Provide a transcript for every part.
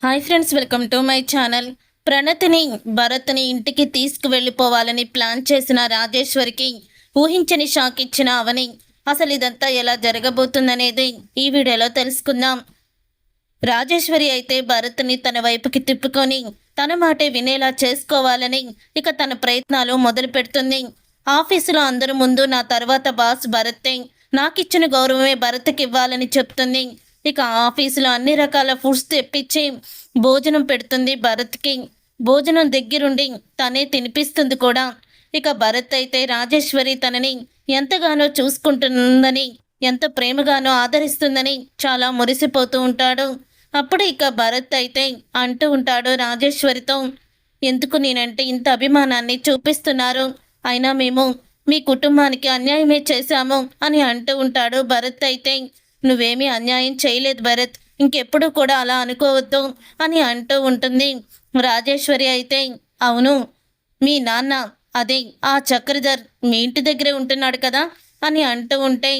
Hi friends, welcome to my channel. ప్రణతిని భరత్ని ఇంటికి తీసుకువెళ్ళిపోవాలని ప్లాన్ చేసిన రాజేశ్వరికి ఊహించని షాక్ ఇచ్చిన అవని. అసలు ఇదంతా ఎలా జరగబోతుందనేది ఈ వీడియోలో తెలుసుకుందాం. రాజేశ్వరి అయితే భరత్ని తన వైపుకి తిప్పుకొని తన మాటే వినేలా చేసుకోవాలని ఇక తన ప్రయత్నాలు మొదలు పెడుతుంది. ఆఫీసులో అందరి ముందు నా తర్వాత బాస్ భరతే, నాకిచ్చిన గౌరవమే భరత్కి ఇవ్వాలని చెప్తుంది. ఇక ఆఫీసులో అన్ని రకాల ఫుడ్స్ తెప్పించి భోజనం పెడుతుంది భరత్కి. భోజనం దగ్గరుండి తనే తినిపిస్తుంది కూడా. ఇక భరత్ అయితే రాజేశ్వరి తనని ఎంతగానో చూసుకుంటుందని, ఎంత ప్రేమగానో ఆదరిస్తుందని చాలా మురిసిపోతూ ఉంటాడు. అప్పుడు ఇక భరత్ అయితే అంటూ ఉంటాడు రాజేశ్వరితో, ఎందుకు నేనంటే ఇంత అభిమానాన్ని చూపిస్తున్నారు, అయినా మేము మీ కుటుంబానికి అన్యాయమే చేశాము అని అంటూ ఉంటాడు. భరత్ అయితే, నువ్వేమీ అన్యాయం చేయలేదు భరత్, ఇంకెప్పుడు కూడా అలా అనుకోవద్దు అని అంటూ ఉంటుంది. రాజేశ్వరి అయితే, అవును మీ నాన్న అదే ఆ చక్రధర్ మీ ఇంటి దగ్గరే ఉంటున్నాడు కదా అని అంటూ ఉంటే,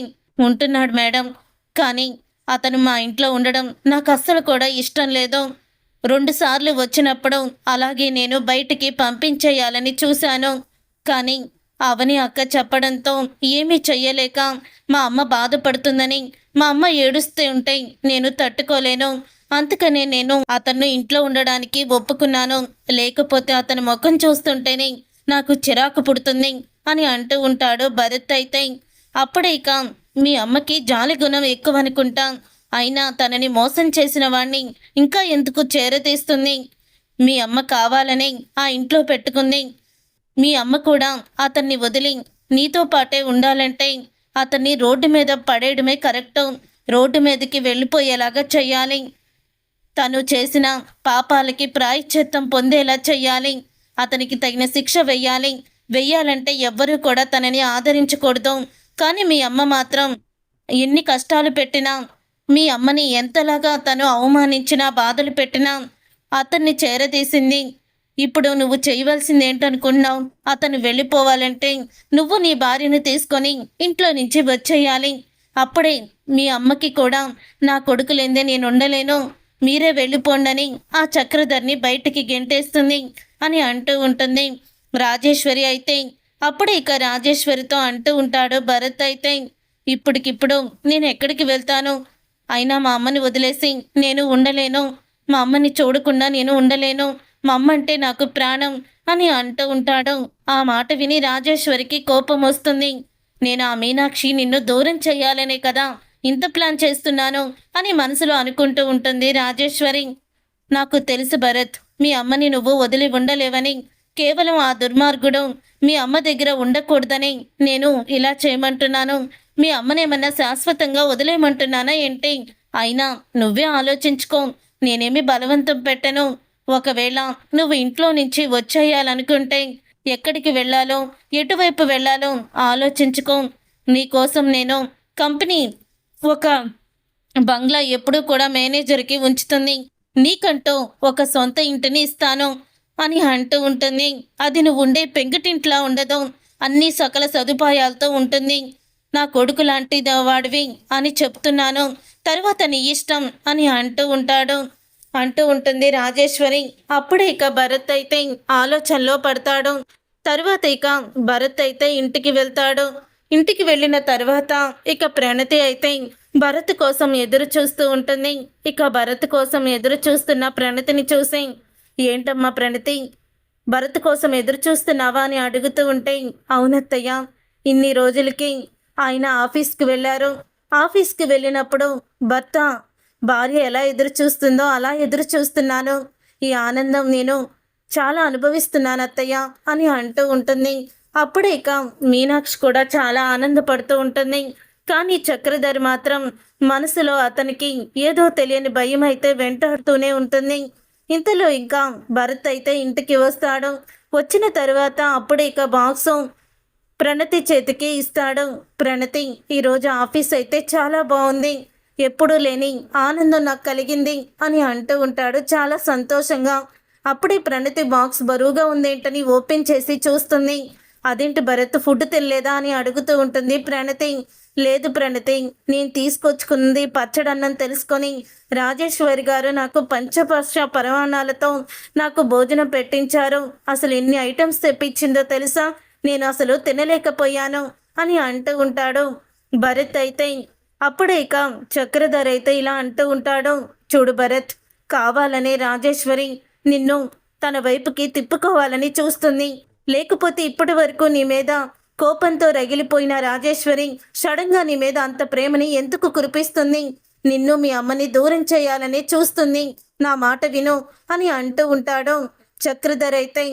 ఉంటున్నాడు మేడం, కానీ అతను మా ఇంట్లో ఉండడం నాకు అస్సలు కూడా ఇష్టం లేదు. 2 సార్లు వచ్చినప్పుడు అలాగే నేను బయటికి పంపించేయాలని చూశాను, కానీ అవని అక్క చెప్పడంతో ఏమీ చెయ్యలేక మా అమ్మ బాధపడుతుందని, మా అమ్మ ఏడుస్తూ ఉంటే నేను తట్టుకోలేను, అందుకనే నేను అతను ఇంట్లో ఉండడానికి ఒప్పుకున్నాను, లేకపోతే అతని ముఖం చూస్తుంటేనే నాకు చిరాకు పుడుతుంది అని అంటూ ఉంటాడు భరత్ అయితే. అప్పుడే ఇక మీ అమ్మకి జాలి గుణం ఎక్కువ అనుకుంటా, అయినా తనని మోసం చేసిన వాణ్ణి ఇంకా ఎందుకు చేరతీస్తుంది, మీ అమ్మ కావాలని ఆ ఇంట్లో పెట్టుకుంది, మీ అమ్మ కూడా అతన్ని వదిలి నీతో పాటే ఉండాలంటే అతన్ని రోడ్డు మీద పడేయడమే కరెక్టు, రోడ్డు మీదకి వెళ్ళిపోయేలాగా చెయ్యాలి, తను చేసిన పాపాలకి ప్రాయశ్చిత్తం పొందేలా చెయ్యాలి, అతనికి తగిన శిక్ష వెయ్యాలంటే ఎవ్వరూ కూడా తనని ఆదరించకూడదు. కానీ మీ అమ్మ మాత్రం ఎన్ని కష్టాలు పెట్టినా, మీ అమ్మని ఎంతలాగా తను అవమానించినా బాధలు పెట్టినా అతన్ని చేరదీసింది. ఇప్పుడు నువ్వు చేయవలసింది ఏంటనుకున్నావు, అతను వెళ్ళిపోవాలంటే నువ్వు నీ భార్యను తీసుకొని ఇంట్లో నుంచి వచ్చేయాలి, అప్పుడే మీ అమ్మకి కూడా నా కొడుకు లేదే నేను ఉండలేను, మీరే వెళ్ళిపోండని ఆ చక్రధర్ని బయటికి గెంటేస్తుంది అని అంటూ ఉంటుంది. రాజేశ్వరి అయితే అప్పుడు ఇక రాజేశ్వరితో అంటూ ఉంటాడు భరత్ అయితే, ఇప్పటికిప్పుడు నేను ఎక్కడికి వెళ్తాను, అయినా మా అమ్మని వదిలేసి నేను ఉండలేను, మా అమ్మని చూడకుండా నేను ఉండలేను, మా అమ్మ అంటే నాకు ప్రాణం అని అంటూ ఉంటాడు. ఆ మాట విని రాజేశ్వరికి కోపం వస్తుంది. నేను ఆ మీనాక్షి నిన్ను దూరం చెయ్యాలనే కదా ఇంత ప్లాన్ చేస్తున్నాను అని మనసులో అనుకుంటూ ఉంటుంది రాజేశ్వరి. నాకు తెలుసు భరత్, మీ అమ్మని నువ్వు వదిలి ఉండలేవని, కేవలం ఆ దుర్మార్గుడు మీ అమ్మ దగ్గర ఉండకూడదని నేను ఇలా చేయమంటున్నాను, మీ అమ్మనేమన్నా శాశ్వతంగా వదిలేయమంటున్నానా ఏంటి, అయినా నువ్వే ఆలోచించుకో, నేనేమి బలవంతం పెట్టను, ఒకవేళ నువ్వు ఇంట్లో నుంచి వచ్చేయాలనుకుంటే ఎక్కడికి వెళ్ళాలో ఎటువైపు వెళ్ళాలో ఆలోచించుకో, నీకోసం నేను కంపెనీ ఒక బంగ్లా ఎప్పుడూ కూడా మేనేజర్కి ఉంచుతుంది, నీకంటూ ఒక సొంత ఇంటిని ఇస్తాను అని అంటూ ఉంటుంది. అది నువ్వు ఉండే పెంకుటింట్లా ఉండదు, అన్ని సకల సదుపాయాలతో ఉంటుంది, నా కొడుకు లాంటి వాడివి అని చెప్తున్నాను, తర్వాత నీ ఇష్టం అని అంటూ ఉంటుంది రాజేశ్వరి. అప్పుడే ఇక భరత్ అయితే ఆలోచనలో పడతాడు. తర్వాత ఇక భరత్ అయితే ఇంటికి వెళ్తాడు. ఇంటికి వెళ్ళిన తర్వాత ఇక ప్రణతి అయితే భరత్ కోసం ఎదురు చూస్తూ ఉంటుంది. ఇక భరత్ కోసం ఎదురు చూస్తున్న ప్రణతిని చూసి, ఏంటమ్మా ప్రణతి, భరత్ కోసం ఎదురు చూస్తున్నావా అని అడుగుతూ ఉంటే, అవునత్తయ్య, ఇన్ని రోజులకి ఆయన ఆఫీస్కి వెళ్ళారు, ఆఫీస్కి వెళ్ళినప్పుడు భార్య ఎలా ఎదురు చూస్తుందో అలా ఎదురు చూస్తున్నాను, ఈ ఆనందం నేను చాలా అనుభవిస్తున్నాను అత్తయ్య అని అంటూ ఉంటుంది. అప్పుడే ఇక మీనాక్షి కూడా చాలా ఆనందపడుతూ ఉంటుంది. కానీ చక్రధర్ మాత్రం మనసులో అతనికి ఏదో తెలియని భయం అయితే వెంటాడుతూనే ఉంటుంది. ఇంతలో ఇంకా భరత్ అయితే ఇంటికి వస్తాడు. వచ్చిన తర్వాత అప్పుడే ఇక బాక్సు ప్రణతి చేతికి ఇస్తాడు. ప్రణతి, ఈరోజు ఆఫీస్ అయితే చాలా బాగుంది, ఎప్పుడూ లేని ఆనందం నాకు కలిగింది అని అంటూ ఉంటాడు చాలా సంతోషంగా. అప్పుడే ప్రణతి బాక్స్ బరువుగా ఉందేంటని ఓపెన్ చేసి చూస్తుంది. అదేంటి భరత్, ఫుడ్ తినలేదా అని అడుగుతూ ఉంటుంది ప్రణతి. లేదు ప్రణతి, నేను తీసుకొచ్చుకుంది పచ్చడన్నం తెలుసుకొని రాజేశ్వరి గారు నాకు పంచపక్ష పరమాణాలతో నాకు భోజనం పెట్టించారు. అసలు ఎన్ని ఐటమ్స్ తెప్పించిందో తెలుసా? నేను అసలు తినలేకపోయాను అని అంటూ ఉంటాడు భరత్. అయితే అప్పుడే ఇక చక్రధర్ అయితే ఇలా అంటూ ఉంటాడు, చూడు భరత్, కావాలనే రాజేశ్వరి నిన్ను తన వైపుకి తిప్పుకోవాలని చూస్తుంది. లేకపోతే ఇప్పటి వరకు నీ మీద కోపంతో రగిలిపోయిన రాజేశ్వరి సడన్గా నీ మీద అంత ప్రేమని ఎందుకు కురిపిస్తుంది? నిన్ను మీ అమ్మని దూరం చేయాలని చూస్తుంది. నా మాట విను అని అంటూ ఉంటాడు చక్రధర్. అయితే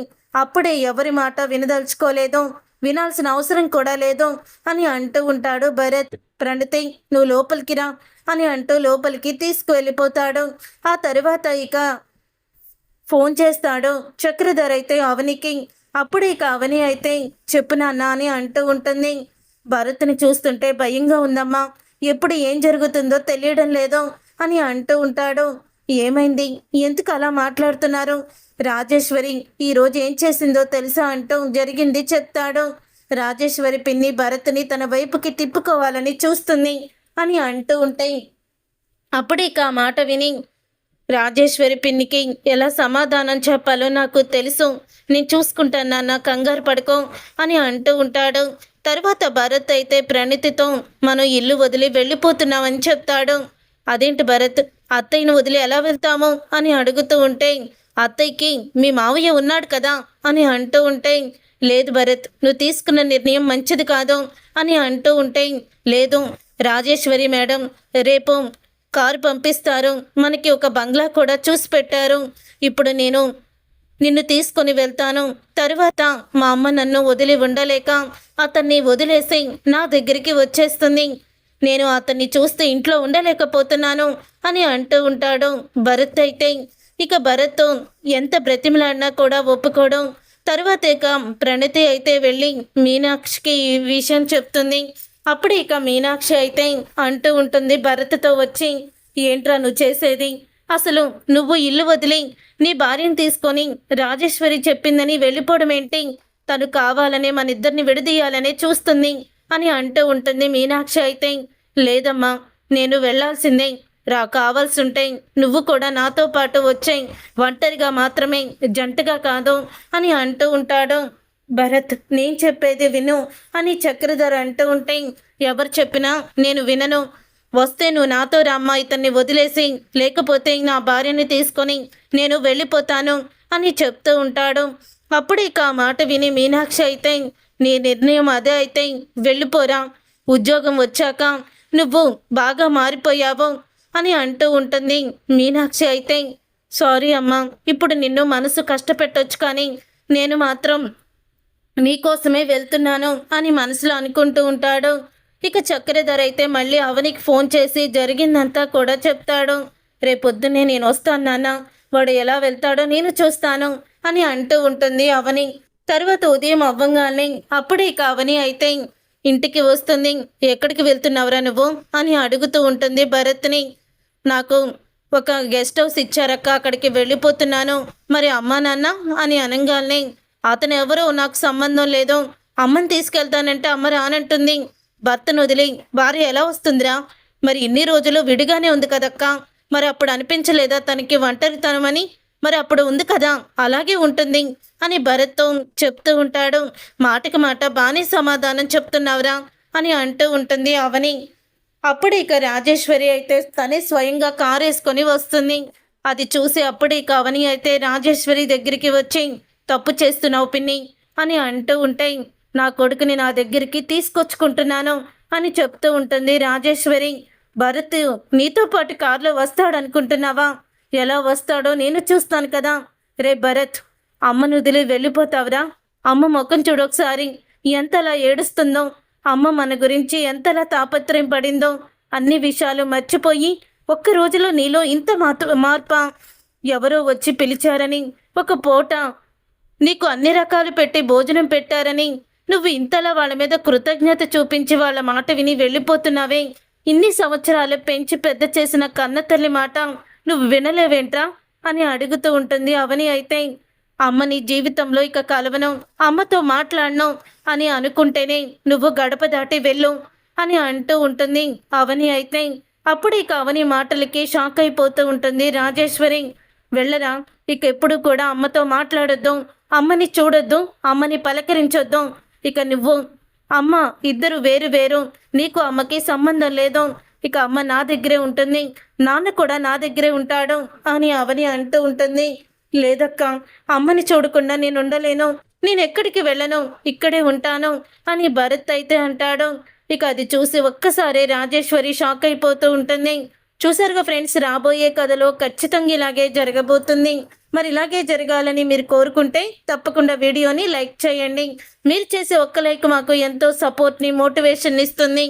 అప్పుడే ఎవరి మాట వినదలుచుకోలేదు, వినాల్సిన అవసరం కూడా లేదు అని అంటూ ఉంటాడు భరత్. ప్రణతి, నువ్వు లోపలికి రా అని అంటూ లోపలికి తీసుకువెళ్ళిపోతాడు. ఆ తరువాత ఇక ఫోన్ చేస్తాడు చక్రధర్ అయితే అవనికి. అప్పుడు ఇక అవని అయితే చెప్పు నాన్న అని అంటూ ఉంటుంది. భరత్ని చూస్తుంటే భయంగా ఉందమ్మా, ఎప్పుడు ఏం జరుగుతుందో తెలియడం లేదు అని అంటూ ఉంటాడు. ఏమైంది, ఎందుకు అలా మాట్లాడుతున్నారు? రాజేశ్వరి ఈరోజు ఏం చేసిందో తెలుసా అంటూ జరిగింది చెప్తాడు. రాజేశ్వరి పిన్ని భరత్ని తన వైపుకి తిప్పుకోవాలని చూస్తుంది అని అంటూ ఉంటాయి. అప్పుడు ఇక ఆ మాట విని రాజేశ్వరి పిన్నికి ఎలా సమాధానం చెప్పాలో నాకు తెలుసు, నేను చూసుకుంటాను నాన్న, కంగారు పడుకో అని అంటూ ఉంటాడు. తర్వాత భరత్ అయితే ప్రణతితో మనం ఇల్లు వదిలి వెళ్ళిపోతున్నామని చెప్తాడు. అదేంటి భరత్, అత్తయ్యను వదిలి ఎలా వెళ్తాము అని అడుగుతూ ఉంటే, అత్తయ్యకి మీ మావయ్య ఉన్నాడు కదా అని అంటూ ఉంటే, లేదు భరత్, నువ్వు తీసుకున్న నిర్ణయం మంచిది కాదు అని అంటూ ఉంటే, లేదు రాజేశ్వరి మేడం రేపు కారు పంపిస్తారు, మనకి ఒక బంగ్లా కూడా చూసి పెట్టారు. ఇప్పుడు నేను నిన్ను తీసుకొని వెళ్తాను. తరువాత మా అమ్మ నన్ను వదిలి ఉండలేక అతన్ని వదిలేసి నా దగ్గరికి వచ్చేస్తుంది. నేను అతన్ని చూస్తే ఇంట్లో ఉండలేకపోతున్నాను అని అంటూ ఉంటాడు భరత్. అయితే ఇక భరత్ ఎంత బ్రతిమలాడినా కూడా ఒప్పుకోవడం. తర్వాత ఇక ప్రణతి అయితే వెళ్ళి మీనాక్షికి ఈ విషయం చెప్తుంది. అప్పుడు ఇక మీనాక్షి అయితే అంటూ ఉంటుంది భరత్తో వచ్చి, ఏంట్రా నువ్వు చేసేది? అసలు నువ్వు ఇల్లు వదిలి నీ భార్యను తీసుకొని రాజేశ్వరి చెప్పిందని వెళ్ళిపోవడం ఏంటి? తను కావాలనే మన ఇద్దరిని విడదీయాలనే చూస్తుంది అని అంటూ ఉంటుంది మీనాక్షి. అయితే లేదమ్మా, నేను వెళ్ళాల్సిందే, కావాల్సి ఉంటే నువ్వు కూడా నాతో పాటు వచ్చాయి, ఒంటరిగా మాత్రమే, జంటగా కాదు అని అంటూ ఉంటాడు భరత్. నేను చెప్పేది విను అని చక్రధర్ అంటూ ఉంటే, ఎవరు చెప్పినా నేను వినను, వస్తే నువ్వు నాతో రమ్మా, ఇతన్ని వదిలేసి, లేకపోతే నా భార్యని తీసుకొని నేను వెళ్ళిపోతాను అని చెప్తూ ఉంటాడు. అప్పుడు ఇక ఆ మాట విని మీనాక్షి అయితే, నీ నిర్ణయం అదే అయితే వెళ్ళిపోరా, ఉద్యోగం వచ్చాక నువ్వు బాగా మారిపోయావు అని అంటూ ఉంటుంది మీనాక్షి. అయితే సారీ అమ్మా, ఇప్పుడు నిన్ను మనసు కష్టపెట్టొచ్చు, కానీ నేను మాత్రం నీకోసమే వెళ్తున్నాను అని మనసులో అనుకుంటూ ఉంటాడు. ఇక చక్రధర్ అయితే మళ్ళీ అవనికి ఫోన్ చేసి జరిగిందంతా కూడా చెప్తాడు. రేపొద్దునే నేను వస్తాను నాన్న, వాడు ఎలా వెళ్తాడో నేను చూస్తాను అని అంటూ ఉంటుంది అవని. తర్వాత ఉదయం అవ్వంగానే అప్పుడే ఇక అవని అయితే ఇంటికి వస్తుంది. ఎక్కడికి వెళ్తున్నావురా నువ్వు అని అడుగుతూ ఉంటుంది భరత్ని. నాకు ఒక గెస్ట్ హౌస్ ఇచ్చారక్క, అక్కడికి వెళ్ళిపోతున్నాను. మరి అమ్మా నాన్న అని అనగానే, అతను ఎవరో నాకు సంబంధం లేదు, అమ్మని తీసుకెళ్తానంటే అమ్మ రానంటుంది, భర్తను వదిలి భార్య ఎలా వస్తుందిరా? మరి ఇన్ని రోజులు విడిగానే ఉంది కదక్క, మరి అప్పుడు అనిపించలేదా తనకి ఒంటరితనమని? మరి అప్పుడు ఉంది కదా, అలాగే ఉంటుంది అని భరత్తో చెప్తూ ఉంటాడు. మాటకి మాట బాగానే సమాధానం చెప్తున్నావురా అని అంటూ ఉంటుంది అవని. అప్పుడు ఇక రాజేశ్వరి అయితే తనే స్వయంగా కారు వేసుకొని వస్తుంది. అది చూసి అప్పుడు ఇక అవని అయితే రాజేశ్వరి దగ్గరికి వచ్చి, తప్పు చేస్తున్నావు పిన్ని అని అంటూ ఉంటే, నా కొడుకుని నా దగ్గరికి తీసుకొచ్చుకుంటున్నాను అని చెప్తూ ఉంటుంది రాజేశ్వరి. భరత్ నీతో పాటు కారులో వస్తాడనుకుంటున్నావా? ఎలా వస్తాడో నేను చూస్తాను కదా. రే భరత్, అమ్మను వదిలి వెళ్ళిపోతావురా? అమ్మ ముఖం చూడొకసారి, ఎంతలా ఏడుస్తుందో, అమ్మ మన గురించి ఎంతలా తాపత్రయం పడిందో, అన్ని విషయాలు మర్చిపోయి ఒక్క రోజులో నీలో ఇంత మార్పా? ఎవరో వచ్చి పిలిచారని, ఒక పూట నీకు అన్ని రకాలు పెట్టి భోజనం పెట్టారని నువ్వు ఇంతలా వాళ్ళ మీద కృతజ్ఞత చూపించి వాళ్ళ మాట విని వెళ్ళిపోతున్నావే. ఇన్ని సంవత్సరాలు పెంచి పెద్ద చేసిన కన్న తల్లి మాట నువ్వు వినలేవేంట్రా అని అడుగుతూ ఉంటుంది అవని. అయితే అమ్మని జీవితంలో ఇక కలవను, అమ్మతో మాట్లాడను అని అనుకుంటేనే నువ్వు గడప దాటి వెళ్ళు, అని అంటూ ఉంటుంది అవని. అయితే అప్పుడు ఇక అవని మాటలకి షాక్ అయిపోతూ ఉంటుంది రాజేశ్వరి. వెళ్ళరా, ఇక ఎప్పుడు కూడా అమ్మతో మాట్లాడొద్దు, అమ్మని చూడొద్దు, అమ్మని పలకరించొద్దు. ఇక నువ్వు అమ్మ ఇద్దరు వేరు వేరు, నీకు అమ్మకి సంబంధం లేదు. ఇక అమ్మ నా దగ్గరే ఉంటుంది, నాన్న కూడా నా దగ్గరే ఉంటాడు అని అవని అంటూ ఉంటుంది. లేదక్క, అమ్మని చూడకుండా నేను ఉండలేను, నేను ఎక్కడికి వెళ్ళను, ఇక్కడే ఉంటాను అని భరత్ అయితే అంటాడు. ఇక అది చూసి ఒక్కసారి రాజేశ్వరి షాక్ అయిపోతూ ఉంటుంది. చూసారుగా ఫ్రెండ్స్, రాబోయే కథలో ఖచ్చితంగా ఇలాగే జరగబోతుంది. మరి ఇలాగే జరగాలని మీరు కోరుకుంటే తప్పకుండా వీడియోని లైక్ చేయండి. మీరు చేసే ఒక్క లైక్ మాకు ఎంతో సపోర్ట్ని, మోటివేషన్ ఇస్తుంది.